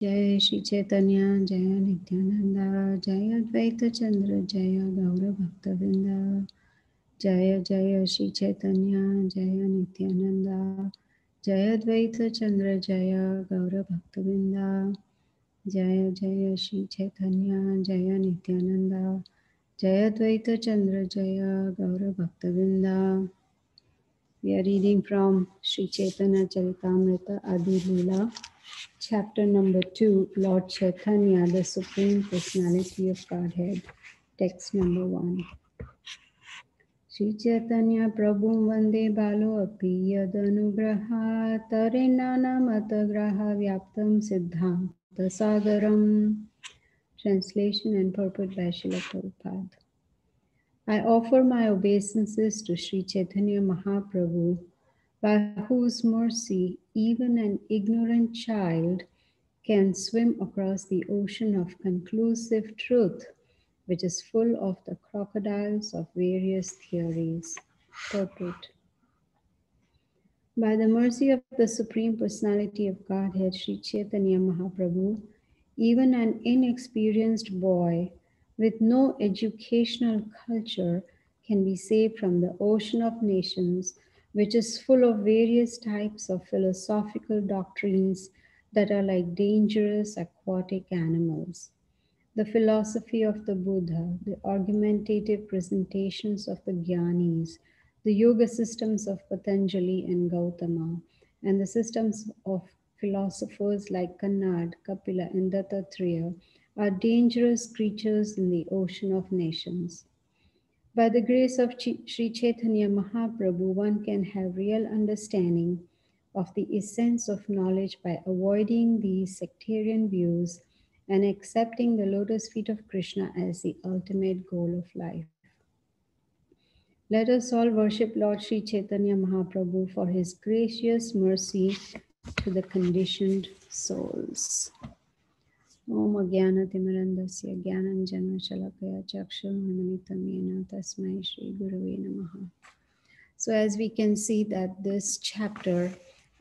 Jai Shri Chaitanya Jai Nityanand Jai Advaita Chandra Jai Gaur भक्तवृंद Jai Jai Shri Chaitanya Jai Nityanand Jai Advaita Chandra Jai Gaur भक्तवृंद Jai Jai Shri Chaitanya Jai Nityanand Jai Advaita Chandra Jai Gaur भक्तवृंद. We are reading from Sri Chaitanya Charitamrita Adi Leela, chapter number 2, Lord Chaitanya, the Supreme Personality of Godhead, text number 1. Sri Chaitanya Prabhu Vande Balo Api Yadanugraha Tarinana Matagraha Vyaptam Siddhanta Sagaram. Translation and purport by Srila Prabhupada. I offer my obeisances to Sri Chaitanya Mahaprabhu, by whose mercy even an ignorant child can swim across the ocean of conclusive truth, which is full of the crocodiles of various theories. Purport. By the mercy of the Supreme Personality of Godhead, Sri Chaitanya Mahaprabhu, even an inexperienced boy with no educational culture can be saved from the ocean of nations, which is full of various types of philosophical doctrines that are like dangerous aquatic animals. The philosophy of the Buddha, the argumentative presentations of the Gyanis, the yoga systems of Patanjali and Gautama, and the systems of philosophers like Kannad, Kapila, and Dattatreya are dangerous creatures in the ocean of nations. By the grace of Sri Chaitanya Mahaprabhu, one can have real understanding of the essence of knowledge by avoiding these sectarian views and accepting the lotus feet of Krishna as the ultimate goal of life. Let us all worship Lord Sri Chaitanya Mahaprabhu for his gracious mercy to the conditioned souls. Om Ajnanatimirandasya Jnananjana Chakshurunmilitam Yena Tasmai Shri Gurave Namaha. So as we can see that this chapter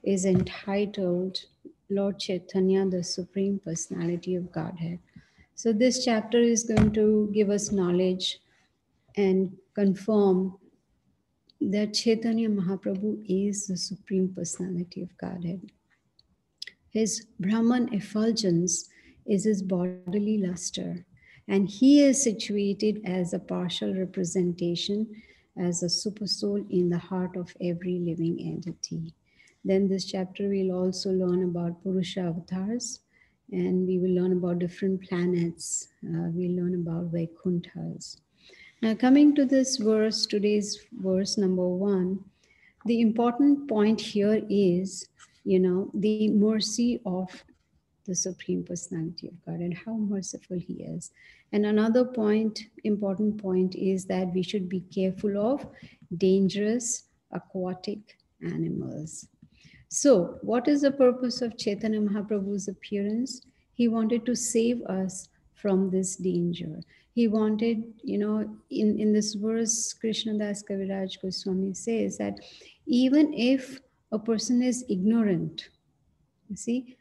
is entitled Lord Chaitanya, the Supreme Personality of Godhead. So this chapter is going to give us knowledge and confirm that Chaitanya Mahaprabhu is the Supreme Personality of Godhead. His Brahman effulgence is his bodily luster, and he is situated as a partial representation as a supersoul in the heart of every living entity. Then this chapter we'll also learn about Purusha avatars, and we will learn about different planets. We'll learn about Vaikunthas. Now coming to this verse, today's verse number 1, the important point here is, the mercy of the Supreme Personality of God and how merciful He is. And another point, important point, is that we should be careful of dangerous aquatic animals. So, what is the purpose of Chaitanya Mahaprabhu's appearance? He wanted to save us from this danger. He wanted, in this verse, Krishna Das Kaviraj Goswami says that even if a person is ignorant, you see,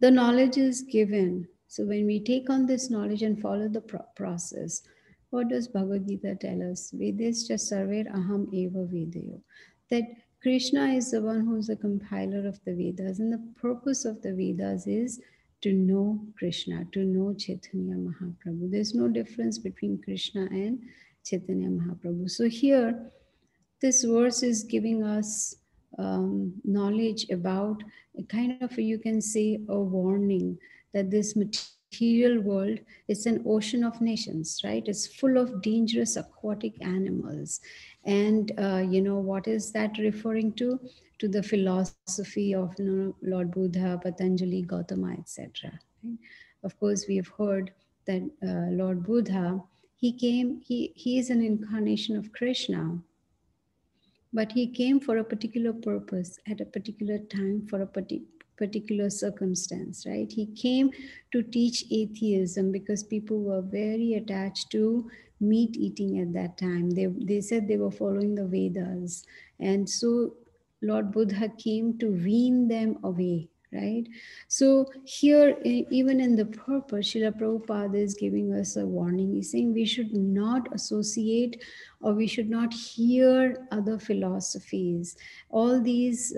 the knowledge is given. So when we take on this knowledge and follow the process, what does Bhagavad Gita tell us? Vedescha sarver aham eva vedayo. That Krishna is the one who is the compiler of the Vedas. And the purpose of the Vedas is to know Krishna, to know Chaitanya Mahaprabhu. There's no difference between Krishna and Chaitanya Mahaprabhu. So here, this verse is giving us knowledge about a kind of, you can say, a warning that this material world is an ocean of nations, right? It's full of dangerous aquatic animals. And, what is that referring to? To the philosophy of Lord Buddha, Patanjali, Gautama, etc. Right? Of course, we have heard that Lord Buddha, he is an incarnation of Krishna, but he came for a particular purpose at a particular time for a particular circumstance, right? He came to teach atheism because people were very attached to meat eating at that time. They said they were following the Vedas. And so Lord Buddha came to wean them away, right? So here, even in the purpose, Srila Prabhupada is giving us a warning. He's saying we should not associate or we should not hear other philosophies. All these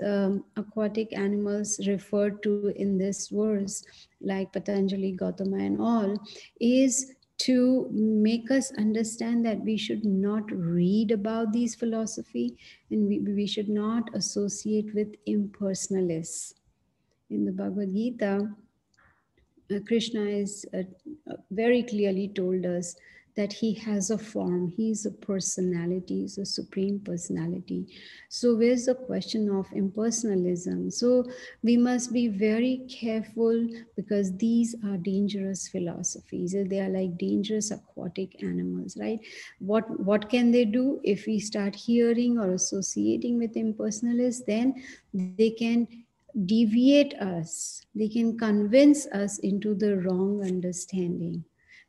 aquatic animals referred to in this verse, like Patanjali, Gautama and all, is to make us understand that we should not read about these philosophy, and we should not associate with impersonalists. In the Bhagavad Gita, Krishna is very clearly told us that he has a form, he is a personality, he's a supreme personality. So where's the question of impersonalism? So we must be very careful, because these are dangerous philosophies. They are like dangerous aquatic animals, right? What can they do? If we start hearing or associating with impersonalists, then they can deviate us, they can convince us into the wrong understanding.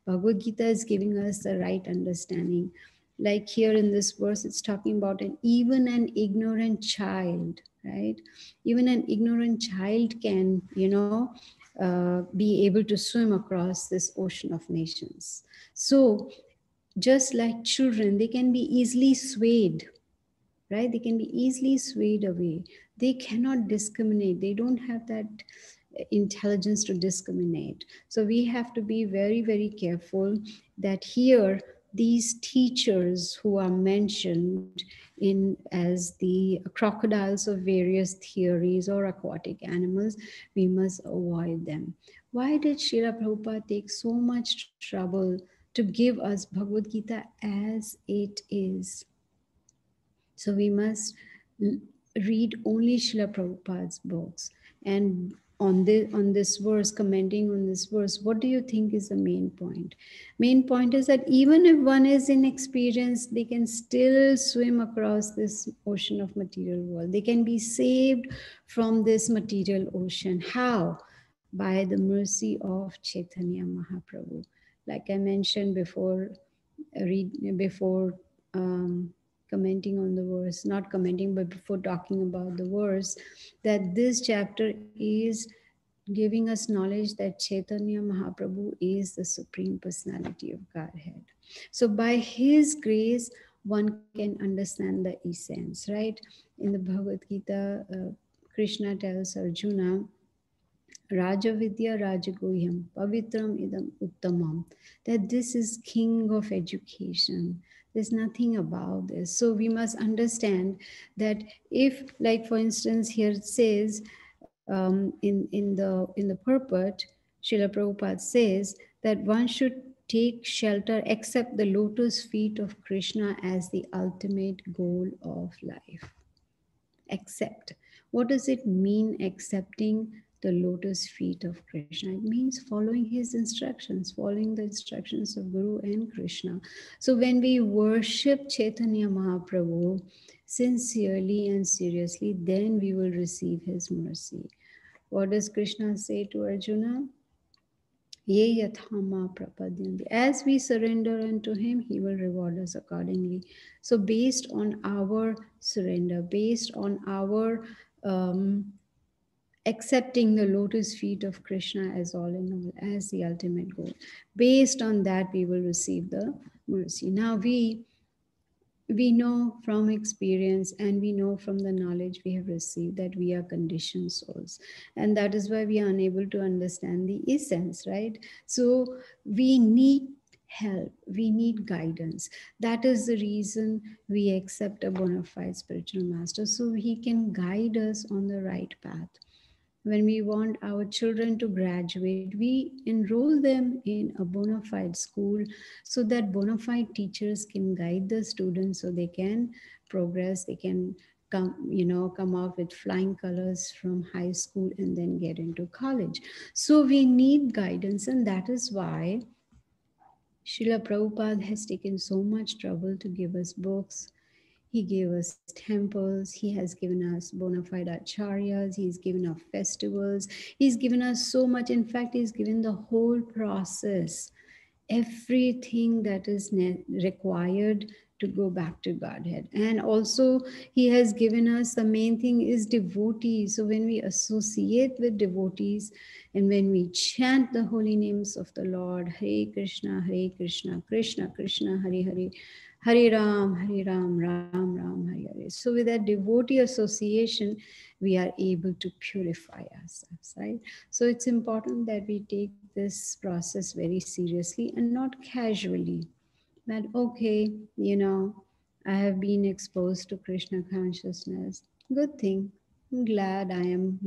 Bhagavad Gita is giving us the right understanding. Like here in this verse, it's talking about even an ignorant child, right? Even an ignorant child can, be able to swim across this ocean of nations. So, just like children, they can be easily swayed, right? They can be easily swayed away. They cannot discriminate. They don't have that intelligence to discriminate. So we have to be very, very careful that here, these teachers who are mentioned in as the crocodiles of various theories or aquatic animals, we must avoid them. Why did Srila Prabhupada take so much trouble to give us Bhagavad Gita as it is? So we must read only Srila Prabhupada's books. And on this verse, commenting on this verse, what do you think is the main point? Main point is that even if one is inexperienced, they can still swim across this ocean of material world. They can be saved from this material ocean. How? By the mercy of Chaitanya Mahaprabhu. Like I mentioned before, before commenting on the verse, not commenting, but before talking about the verse, that this chapter is giving us knowledge that Chaitanya Mahaprabhu is the Supreme Personality of Godhead. So by His grace, one can understand the essence, right? In the Bhagavad Gita, Krishna tells Arjuna, Rajavidya Rajaguhyam, Pavitram Idam Uttamam, that this is king of education. There's nothing about this. So we must understand that if, like for instance, here it says, in the purport, Srila Prabhupada says that one should take shelter except the lotus feet of Krishna as the ultimate goal of life. Accept. What does it mean, accepting the lotus feet of Krishna? It means following his instructions, following the instructions of Guru and Krishna. So when we worship Chaitanya Mahaprabhu sincerely and seriously, then we will receive his mercy. What does Krishna say to Arjuna? Ye yathama prapadyanti. As we surrender unto him, he will reward us accordingly. So based on our surrender, based on our accepting the lotus feet of Krishna as all in all, as the ultimate goal, based on that we will receive the mercy. Now we know from experience and we know from the knowledge we have received that we are conditioned souls, and that is why we are unable to understand the essence, right? So we need help, we need guidance. That is the reason we accept a bona fide spiritual master, so he can guide us on the right path. When we want our children to graduate, we enroll them in a bona fide school so that bona fide teachers can guide the students so they can progress, they can come out with flying colors from high school and then get into college. So we need guidance, and that is why Srila Prabhupada has taken so much trouble to give us books. He gave us temples. He has given us bona fide acharyas. He's given us festivals. He's given us so much. In fact, he's given the whole process, everything that is required to go back to Godhead. And also, He has given us the main thing is devotees. So when we associate with devotees and when we chant the holy names of the Lord, Hare Krishna, Krishna Krishna, Hare Hare, Hare Ram, Ram Ram, Hare Hare. So with that devotee association, we are able to purify ourselves, right? So it's important that we take this process very seriously and not casually. That, okay, I have been exposed to Krishna consciousness. Good thing. I'm glad I am,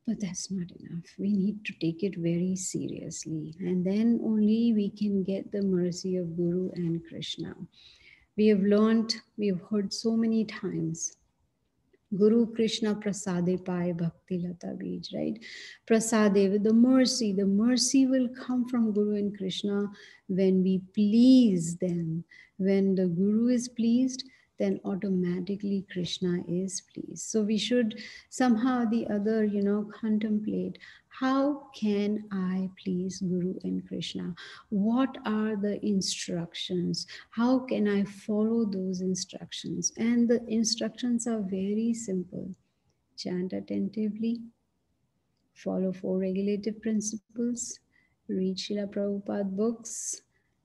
but that's not enough. We need to take it very seriously. And then only we can get the mercy of Guru and Krishna. We have learned, we have heard so many times, Guru Krishna Prasade Pai Bhakti Lata Bij, right? Prasade, with the mercy will come from Guru and Krishna when we please them. When the Guru is pleased, then automatically Krishna is pleased. So we should somehow the other, contemplate, how can I please Guru and Krishna? What are the instructions? How can I follow those instructions? And the instructions are very simple. Chant attentively, follow four regulative principles, read Srila Prabhupada books,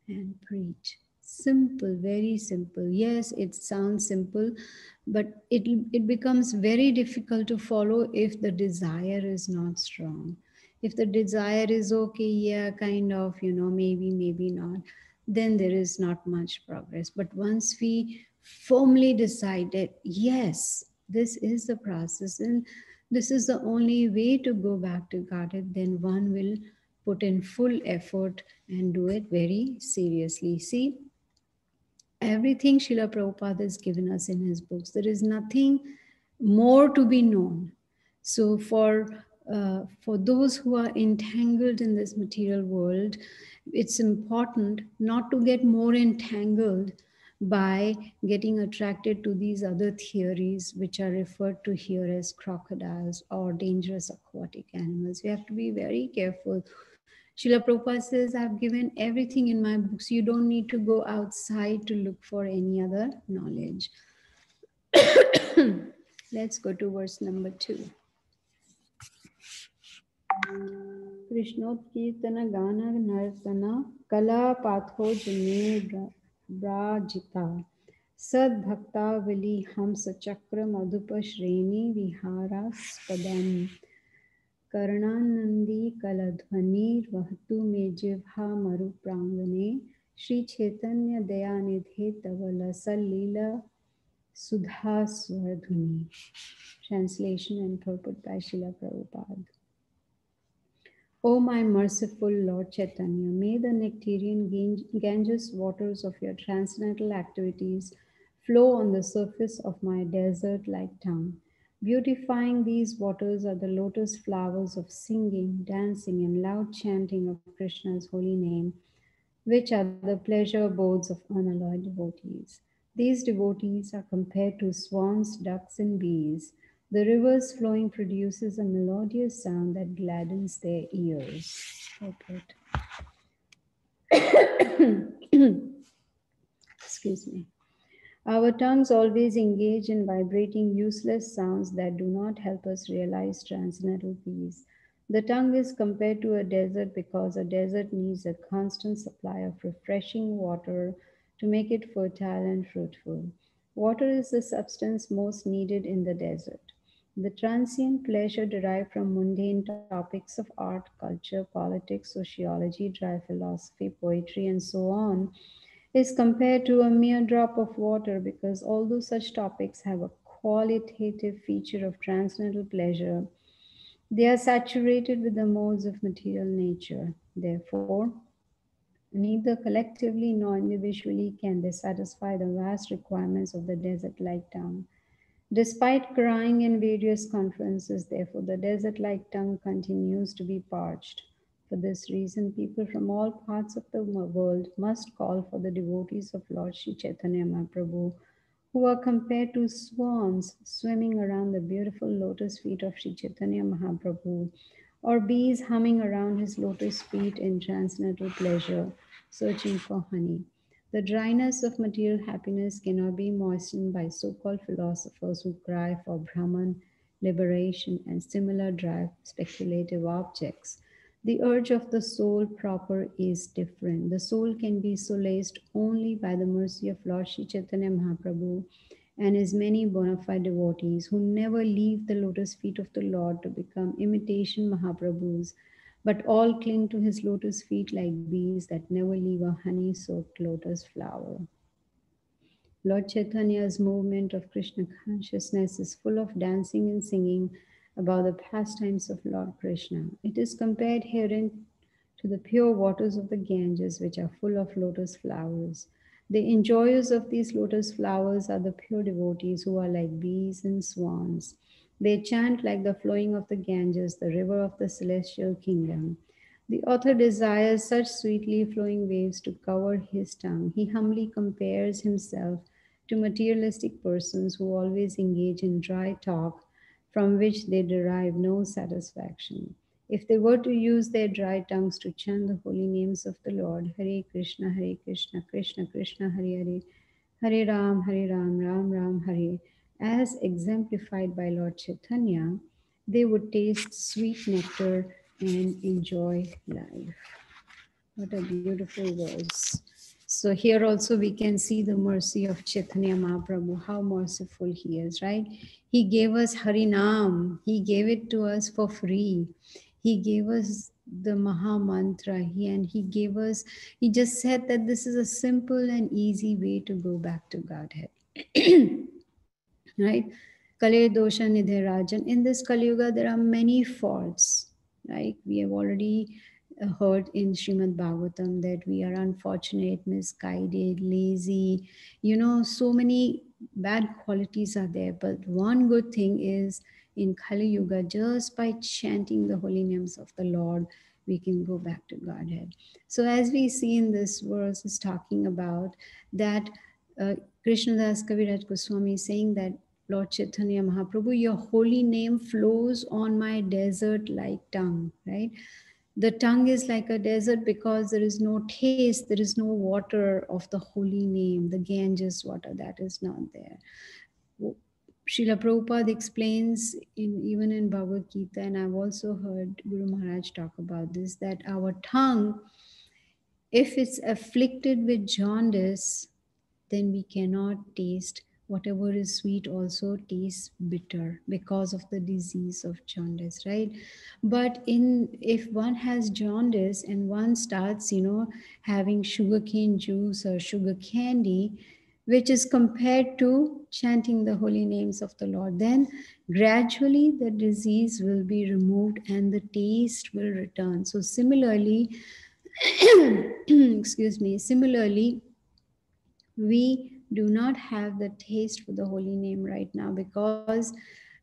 and preach. Simple, very simple. Yes, it sounds simple, but it becomes very difficult to follow if the desire is not strong. If the desire is okay, yeah, kind of, maybe, maybe not, then there is not much progress. But once we firmly decided, yes, this is the process and this is the only way to go back to Godhead, then one will put in full effort and do it very seriously. See, everything Srila Prabhupada has given us in his books, there is nothing more to be known. So for those who are entangled in this material world, it's important not to get more entangled by getting attracted to these other theories which are referred to here as crocodiles or dangerous aquatic animals. We have to be very careful. Srila Prabhupada says, I've given everything in my books. You don't need to go outside to look for any other knowledge. Let's go to verse number 2. Krishnodkirtana Gana Narsana Kala Patho Jane Brajita Sad Bhakta Vili Hamsa Chakra Madhupa Shreni Vihara Spadam Karnanandi Kaladhvani Vahtu Me Jivha Maru Prangane Shri Chaitanya Dayanidhe Tavala Salila Sudha Swardhuni. Translation and purport by Srila Prabhupada. O my merciful Lord Chaitanya, may the nectarian Ganges waters of your transcendental activities flow on the surface of my desert-like tongue. Beautifying these waters are the lotus flowers of singing, dancing, and loud chanting of Krishna's holy name, which are the pleasure abodes of unalloyed devotees. These devotees are compared to swans, ducks, and bees. The rivers flowing produces a melodious sound that gladdens their ears. Excuse me. Our tongues always engage in vibrating useless sounds that do not help us realize transcendental peace. The tongue is compared to a desert because a desert needs a constant supply of refreshing water to make it fertile and fruitful. Water is the substance most needed in the desert. The transient pleasure derived from mundane topics of art, culture, politics, sociology, dry philosophy, poetry, and so on is compared to a mere drop of water because although such topics have a qualitative feature of transcendental pleasure, they are saturated with the modes of material nature. Therefore, neither collectively nor individually can they satisfy the vast requirements of the desert-like tongue. Despite crying in various conferences, therefore, the desert-like tongue continues to be parched. For this reason, people from all parts of the world must call for the devotees of Lord Sri Chaitanya Mahaprabhu, who are compared to swans swimming around the beautiful lotus feet of Sri Chaitanya Mahaprabhu, or bees humming around his lotus feet in transcendental pleasure, searching for honey. The dryness of material happiness cannot be moistened by so-called philosophers who cry for Brahman liberation and similar dry speculative objects. The urge of the soul proper is different. The soul can be solaced only by the mercy of Lord Sri Chaitanya Mahaprabhu and his many bona fide devotees who never leave the lotus feet of the Lord to become imitation Mahaprabhus, but all cling to his lotus feet like bees that never leave a honey soaked lotus flower. Lord Chaitanya's movement of Krishna consciousness is full of dancing and singing about the pastimes of Lord Krishna. It is compared herein to the pure waters of the Ganges, which are full of lotus flowers. The enjoyers of these lotus flowers are the pure devotees who are like bees and swans. They chant like the flowing of the Ganges, the river of the celestial kingdom. The author desires such sweetly flowing waves to cover his tongue. He humbly compares himself to materialistic persons who always engage in dry talk from which they derive no satisfaction. If they were to use their dry tongues to chant the holy names of the Lord, Hare Krishna, Krishna Krishna, Hare Hare, Hare Ram, Ram Ram, Hare, as exemplified by Lord Chaitanya, they would taste sweet nectar and enjoy life. What a beautiful verse. So here also we can see the mercy of Chaitanya Mahaprabhu, how merciful he is, right? He gave us Harinam. He gave it to us for free. He gave us the Maha Mantra. And he gave us, he just said that this is a simple and easy way to go back to Godhead. Right? Kale dosha nidhe rajan. In this Kali Yuga, there are many faults. Right? We have already heard in Srimad Bhagavatam that we are unfortunate, misguided, lazy. So many bad qualities are there. But one good thing is in Kali Yuga, just by chanting the holy names of the Lord, we can go back to Godhead. So as we see in this verse, is talking about that Krishnadas Kaviraj Goswami is saying that Lord Chaitanya Mahaprabhu, your holy name flows on my desert like tongue, right? The tongue is like a desert because there is no taste, there is no water of the holy name, the Ganges water, that is not there. Srila Prabhupada explains even in Bhagavad Gita, and I've also heard Guru Maharaj talk about this, that our tongue, if it's afflicted with jaundice, then we cannot taste whatever is sweet also tastes bitter because of the disease of jaundice, right? But if one has jaundice and one starts having sugarcane juice or sugar candy, which is compared to chanting the holy names of the Lord, then gradually the disease will be removed and the taste will return. So similarly, excuse me, similarly, we do not have the taste for the holy name right now because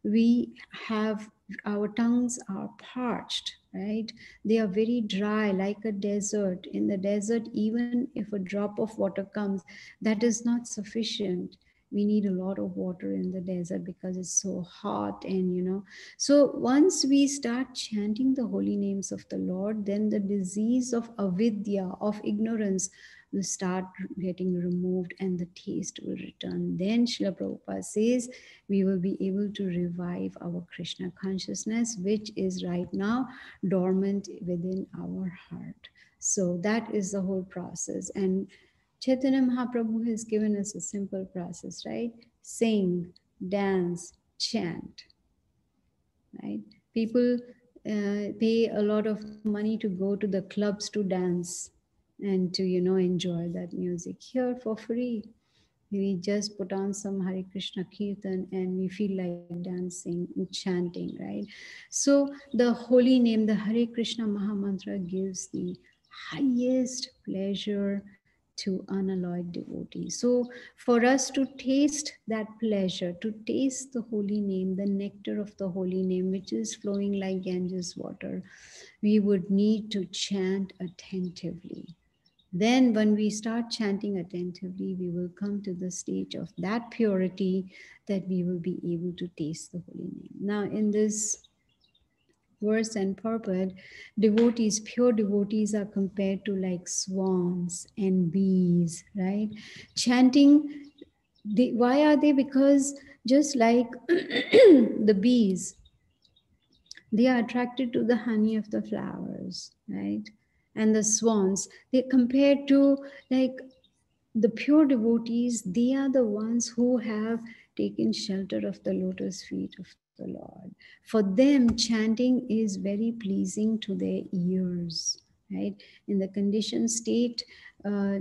we have, our tongues are parched, right? They are very dry like a desert. In the desert, even if a drop of water comes, that is not sufficient. We need a lot of water in the desert because it's so hot. And so once we start chanting the holy names of the Lord, then the disease of avidya, of ignorance, will start getting removed and the taste will return. Then Srila Prabhupada says we will be able to revive our Krishna consciousness, which is right now dormant within our heart. So that is the whole process. And Chaitanya Mahaprabhu has given us a simple process, right? Sing, dance, chant, right? People pay a lot of money to go to the clubs to dance and to enjoy that music. Here for free, we just put on some Hare Krishna Kirtan and we feel like dancing and chanting, right? So the holy name, the Hare Krishna Maha Mantra, gives the highest pleasure to unalloyed devotees. So for us to taste that pleasure, to taste the holy name, the nectar of the holy name, which is flowing like Ganges water, we would need to chant attentively. Then when we start chanting attentively, we will come to the stage of that purity that we will be able to taste the holy name. Now in this verse and purport, devotees, pure devotees are compared to like swans and bees, right? Chanting, why are they? Because just like the bees, they are attracted to the honey of the flowers, right? And the swans, they compared to like the pure devotees, they are the ones who have taken shelter of the lotus feet of the Lord. For them, chanting is very pleasing to their ears, right? In the conditioned state, uh,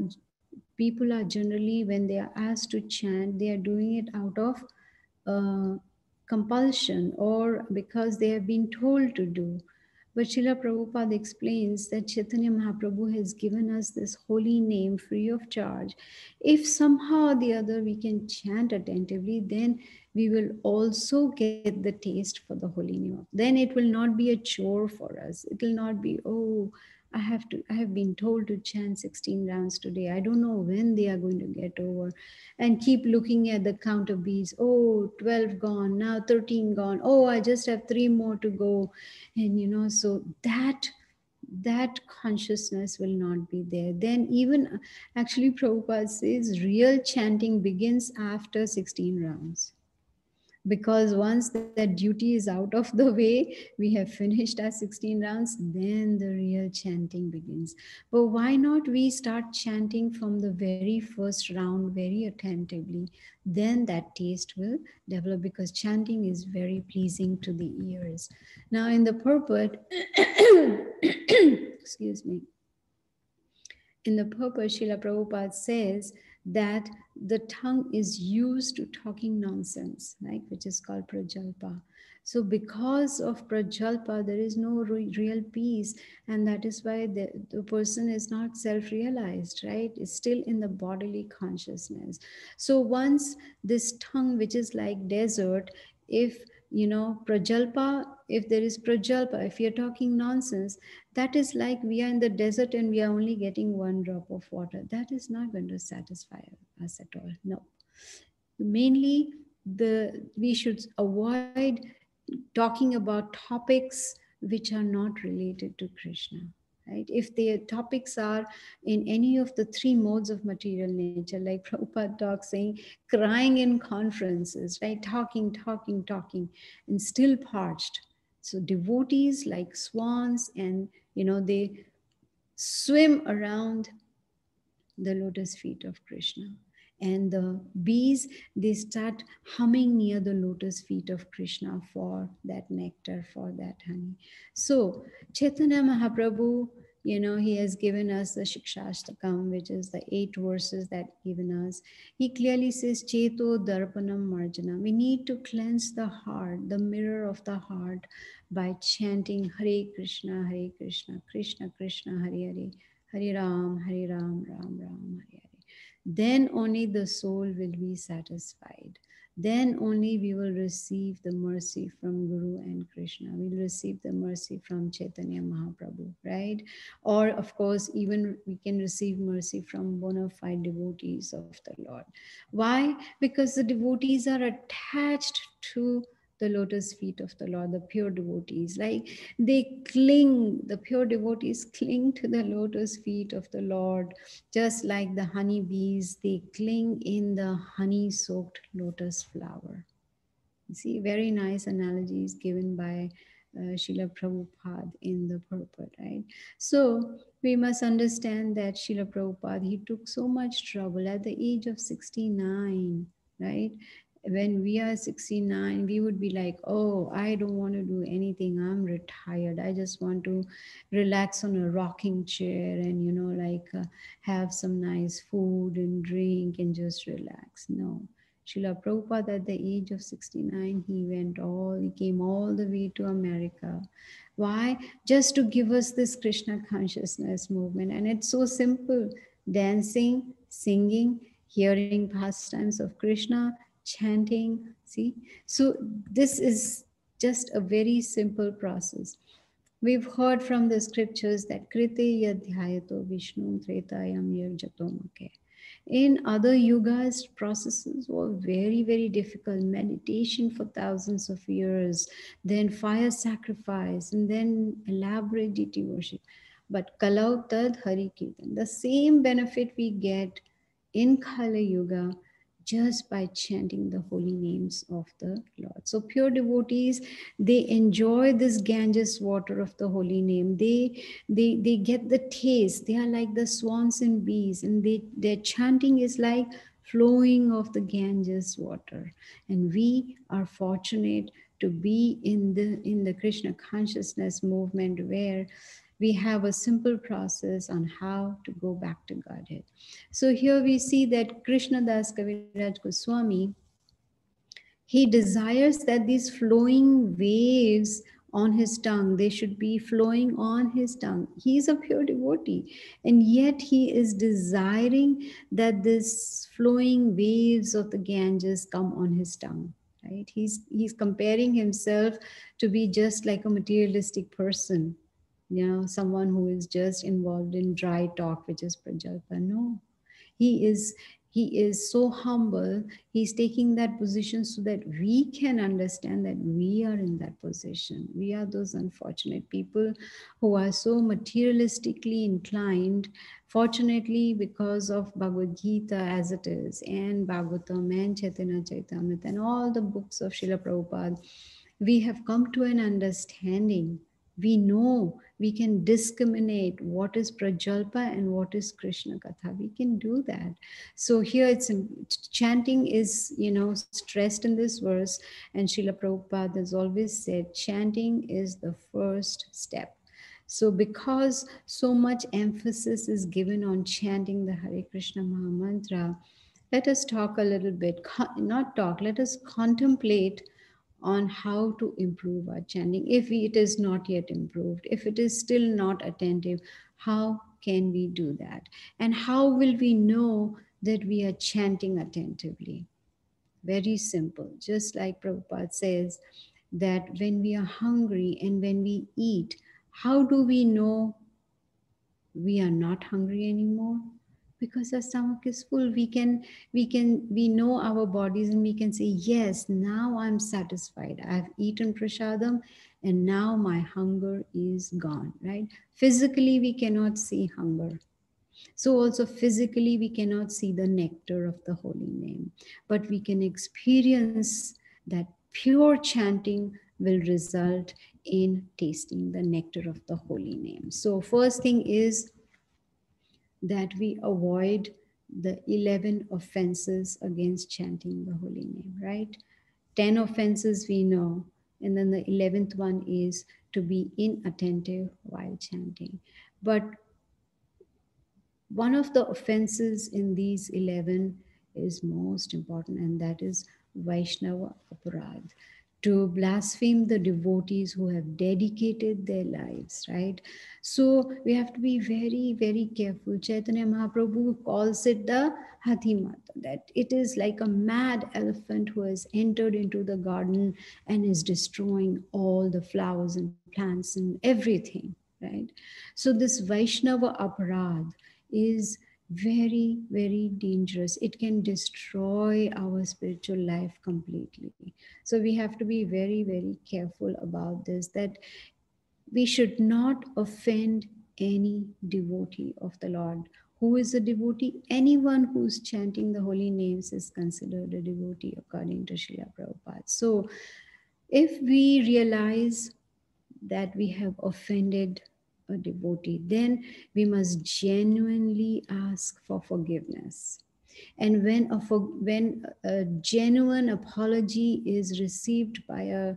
people are generally, when they are asked to chant, they are doing it out of uh, compulsion or because they have been told to do. But Srila Prabhupada explains that Chaitanya Mahaprabhu has given us this holy name free of charge. If somehow or the other we can chant attentively, then we will also get the taste for the holy name. Then it will not be a chore for us. It will not be, oh, I have been told to chant 16 rounds today. I don't know when they are going to get over. And keep looking at the count of beads. Oh, 12 gone, now 13 gone. Oh, I just have 3 more to go. And so that consciousness will not be there. Then even actually Prabhupada says real chanting begins after 16 rounds, because once that duty is out of the way, we have finished our 16 rounds, then the real chanting begins. But why not we start chanting from the very first round very attentively? Then that taste will develop, because chanting is very pleasing to the ears. Now in the purport, excuse me, in the purpose, Srila Prabhupada says that the tongue is used to talking nonsense, right, which is called prajalpa. So because of prajalpa, there is no real peace, and that is why the person is not self-realized, right? It's still in the bodily consciousness. So once this tongue, which is like desert, if prajalpa, if there is prajalpa, if you're talking nonsense, that is like we are in the desert and we are only getting one drop of water. That is not going to satisfy us at all. No. Mainly, we should avoid talking about topics which are not related to Krishna. Right? If the topics are in any of the 3 modes of material nature, like Prabhupada talks saying, crying in conferences, right? Talking, and still parched. So devotees like swans, and they swim around the lotus feet of Krishna. And the bees, they start humming near the lotus feet of Krishna for that nectar, for that honey. So, Chaitanya Mahaprabhu, he has given us the Shikshashtakam, which is the 8 verses that given us. He clearly says, Cheto Darpanam Marjana. We need to cleanse the heart, the mirror of the heart, by chanting Hare Krishna, Krishna Krishna, Hare Hare. Hare Ram, Ram Ram, Hare Hare. Then only the soul will be satisfied. Then only we will receive the mercy from Guru and Krishna. We'll receive the mercy from Chaitanya Mahaprabhu, right? Or, of course, even we can receive mercy from bona fide devotees of the Lord. Why? Because the devotees are attached to the lotus feet of the Lord, the pure devotees. Like they cling, the pure devotees cling to the lotus feet of the Lord, just like the honeybees, they cling in the honey soaked lotus flower. You see, very nice analogies given by Srila Prabhupada in the purport, right? So we must understand that Srila Prabhupada, he took so much trouble at the age of 69, right? When we are 69, we would be like, oh, I don't want to do anything. I'm retired. I just want to relax on a rocking chair and, have some nice food and drink and just relax. No. Srila Prabhupada at the age of 69, he came all the way to America. Why? Just to give us this Krishna consciousness movement. And it's so simple: dancing, singing, hearing pastimes of Krishna, chanting. See? So this is just a very simple process. We've heard from the scriptures that Krite Yadhyayato Vishnu Tretayam Yajyatomake. In other yugas, processes were very, very difficult. Meditation for thousands of years, then fire sacrifice, and then elaborate deity worship. But Kalau Tad Hari Kirtan, the same benefit we get in Kali Yuga just by chanting the holy names of the Lord. So pure devotees, they enjoy this Ganges water of the holy name. They get the taste. They are like the swans and bees, and their chanting is like flowing of the Ganges water. And we are fortunate to be in the Krishna consciousness movement, where we have a simple process on how to go back to Godhead. So here we see that Krishna Das Kaviraj Goswami, he desires that these flowing waves on his tongue, they should be flowing on his tongue. He is a pure devotee, and yet he is desiring that this flowing waves of the Ganges come on his tongue. Right? He's comparing himself to be just like a materialistic person, someone who is just involved in dry talk, which is prajalpa. No, he is he is so humble. He's taking that position so that we can understand that we are in that position. We are those unfortunate people who are so materialistically inclined. Fortunately, because of Bhagavad Gita as it is, and Bhagavatam and Chaitanya Chaitamrita and all the books of Srila Prabhupada, we have come to an understanding. We know, we can discriminate what is prajalpa and what is Krishna Katha. We can do that. So here chanting is, stressed in this verse, and Srila Prabhupada has always said chanting is the first step. So because so much emphasis is given on chanting the Hare Krishna Maha Mantra, let us talk a little bit, not talk, let us contemplate on how to improve our chanting. If it is not yet improved, if it is still not attentive, how can we do that? And how will we know that we are chanting attentively? Very simple. Just like Prabhupada says, that when we are hungry and when we eat, how do we know we are not hungry anymore? Because our stomach is full. We know our bodies, and we can say, yes, now I'm satisfied, I've eaten prasadam, and now my hunger is gone. Right? Physically we cannot see hunger, so also physically we cannot see the nectar of the holy name, but we can experience that pure chanting will result in tasting the nectar of the holy name. So first thing is that we avoid the 11 offenses against chanting the holy name, right? 10 offenses we know, and then the 11th one is to be inattentive while chanting. But one of the offenses in these 11 is most important, and that is Vaishnava Aparadh, to blaspheme the devotees who have dedicated their lives, right? So we have to be very, very careful. Chaitanya Mahaprabhu calls it the Hathi Mata, that it is like a mad elephant who has entered into the garden and is destroying all the flowers and plants and everything, right? So this Vaishnava Aparadh is very, very dangerous. It can destroy our spiritual life completely. So we have to be very, very careful about this, that we should not offend any devotee of the Lord. Who is a devotee? Anyone who's chanting the holy names is considered a devotee according to Srila Prabhupada. So if we realize that we have offended a devotee, then we must genuinely ask for forgiveness. And when a genuine apology is received by a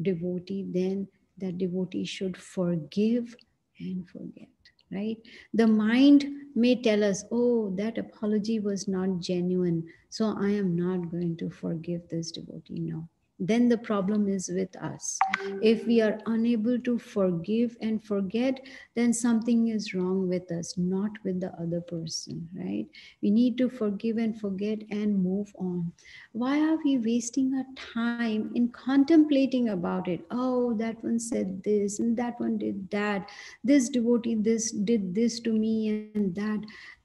devotee, then that devotee should forgive and forget, right? The mind may tell us, oh, that apology was not genuine, so I am not going to forgive this devotee. No. Then the problem is with us. If we are unable to forgive and forget, then something is wrong with us, not with the other person, right? We need to forgive and forget and move on. Why are we wasting our time in contemplating about it? Oh, that one said this and that one did that. This devotee this did this to me and that.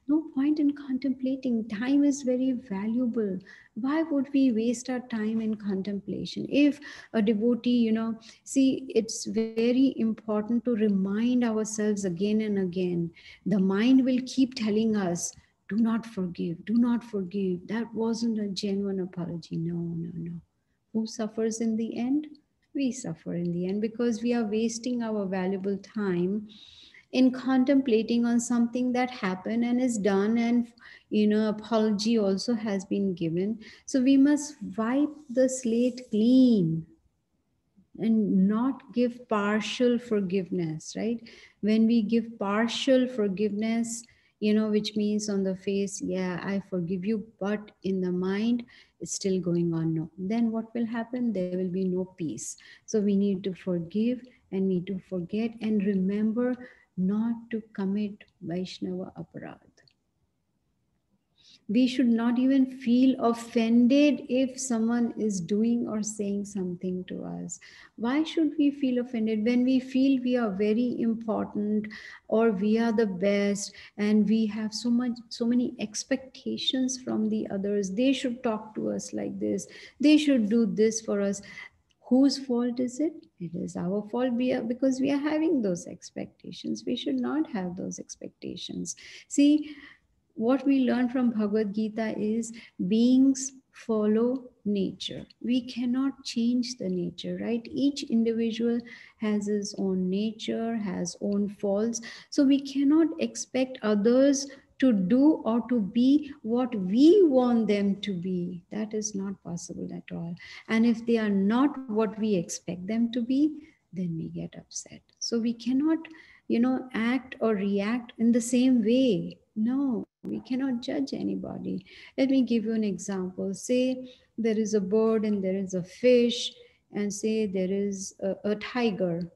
No point in contemplating. Time is very valuable. Why would we waste our time in contemplation? If a devotee, see, it's very important to remind ourselves again and again. The mind will keep telling us, do not forgive, do not forgive. That wasn't a genuine apology. No, no, no. Who suffers in the end? We suffer in the end because we are wasting our valuable time in contemplating on something that happened and is done, and apology also has been given. So we must wipe the slate clean and not give partial forgiveness, right? When we give partial forgiveness, which means on the face, yeah, I forgive you, but in the mind, it's still going on. No. Then what will happen? There will be no peace. So we need to forgive and need to forget and remember not to commit Vaishnava aparadh. We should not even feel offended if someone is doing or saying something to us. Why should we feel offended when we feel we are very important or we are the best and we have so many expectations from the others? They should talk to us like this, they should do this for us. Whose fault is it? It is our fault, because we are having those expectations. We should not have those expectations. See, what we learn from Bhagavad Gita is beings follow nature. We cannot change the nature, right? Each individual has his own nature, has own faults. So we cannot expect others to do or to be what we want them to be. That is not possible at all. And if they are not what we expect them to be, then we get upset. So we cannot, act or react in the same way. No, we cannot judge anybody. Let me give you an example. Say there is a bird and there is a fish, and say there is a tiger.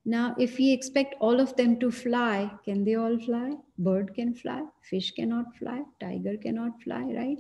Now, if we expect all of them to fly, can they all fly? Bird can fly, fish cannot fly, tiger cannot fly, right?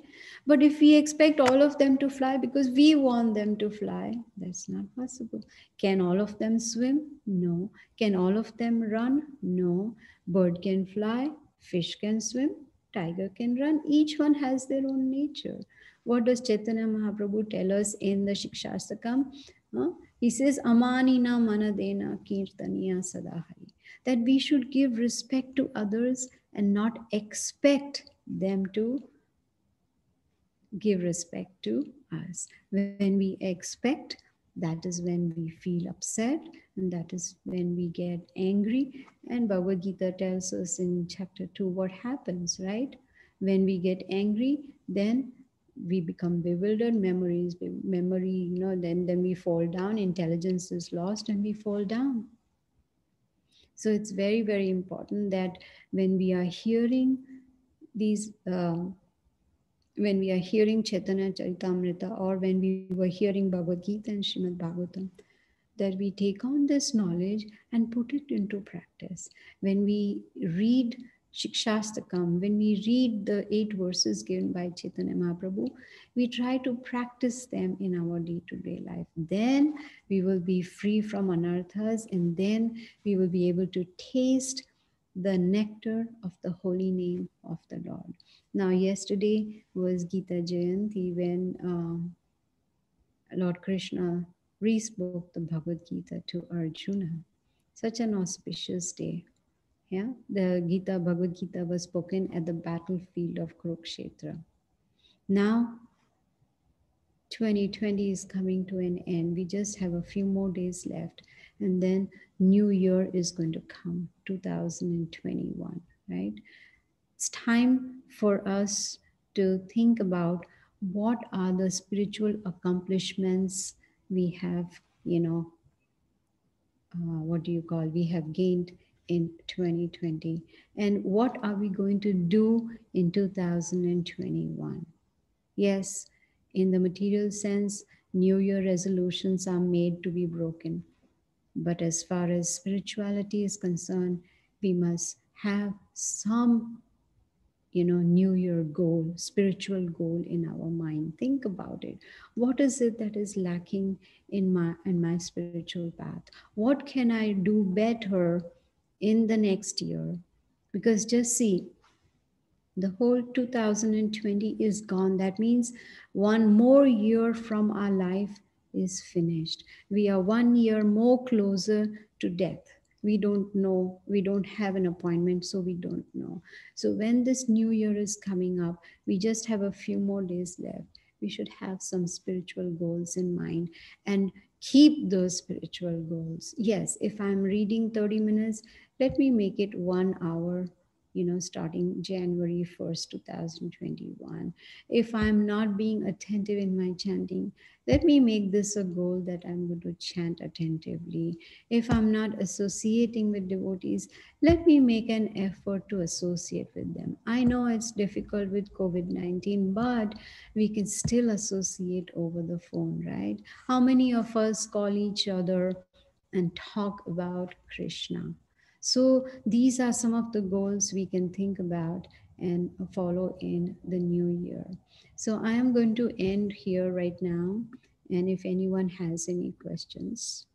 But if we expect all of them to fly because we want them to fly, that's not possible. Can all of them swim? No. Can all of them run? No. Bird can fly, fish can swim, tiger can run. Each one has their own nature. What does Chaitanya Mahaprabhu tell us in the Shikshastakam? Huh? He says, Amanina manadena kirtaniya sadahari. That we should give respect to others and not expect them to give respect to us. When we expect, that is when we feel upset, and that is when we get angry. And Bhagavad Gita tells us in chapter 2 what happens, right? When we get angry, then we become bewildered, memory, then we fall down, intelligence is lost, and we fall down. So it's very, very important that when we are hearing these when we are hearing Chaitanya Charitamrita, or when we were hearing Bhagavad Gita and Srimad Bhagavatam, that we take on this knowledge and put it into practice. When we read Shikshastakam, when we read the 8 verses given by Chaitanya Mahaprabhu, we try to practice them in our day-to-day life. Then we will be free from anarthas, and then we will be able to taste the nectar of the holy name of the Lord. Now, yesterday was Gita Jayanti, when Lord Krishna re-spoke the Bhagavad Gita to Arjuna. Such an auspicious day. Yeah, the Bhagavad Gita was spoken at the battlefield of Kurukshetra. Now, 2020 is coming to an end. We just have a few more days left, and then New Year is going to come, 2021, right? It's time for us to think about what are the spiritual accomplishments we have, we have gained in 2020, and what are we going to do in 2021. Yes, in the material sense, New Year resolutions are made to be broken. But as far as spirituality is concerned, we must have some New Year goal, spiritual goal in our mind. Think about it. What is it that is lacking in my spiritual path? What can I do better in the next year? Because just see, The whole 2020 is gone. That means one more year from our life is finished. We are 1 year more closer to death. We don't know, we don't have an appointment, so we don't know. So when this new year is coming up, we just have a few more days left. We should have some spiritual goals in mind and keep those spiritual goals. Yes, if I'm reading 30 minutes, let me make it 1 hour, starting January 1st, 2021. If I'm not being attentive in my chanting, let me make this a goal that I'm going to chant attentively. If I'm not associating with devotees, let me make an effort to associate with them. I know it's difficult with COVID 19, but we can still associate over the phone, right? How many of us call each other and talk about Krishna? So these are some of the goals we can think about and follow in the new year. So I am going to end here right now. And if anyone has any questions.